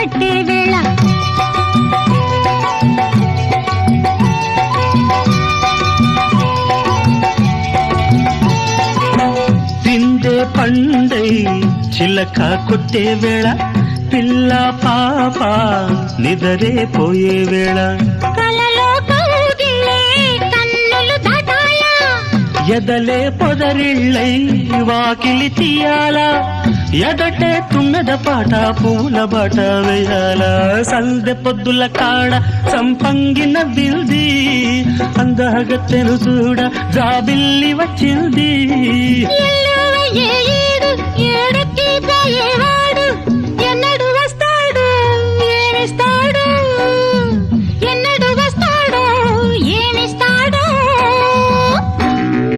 కట్టే వేళ తిందే పండై చిలక కొట్టే వేళ పిల్ల పాప నిదరే పోయే వేళ కలలో కౌగిలే కన్నులు దాటాలా ఎదలే పొదరిళ్ళై వాకిలి తీయాలా ఎదటే తుమ్మెద పాట పూల బాట వేయాల సందె పొద్దుల కాడ సంపంగిన బిల్ది అందగత్తెను చూడ జాబిల్లి వచ్చింది ఏడుకి పోయేవ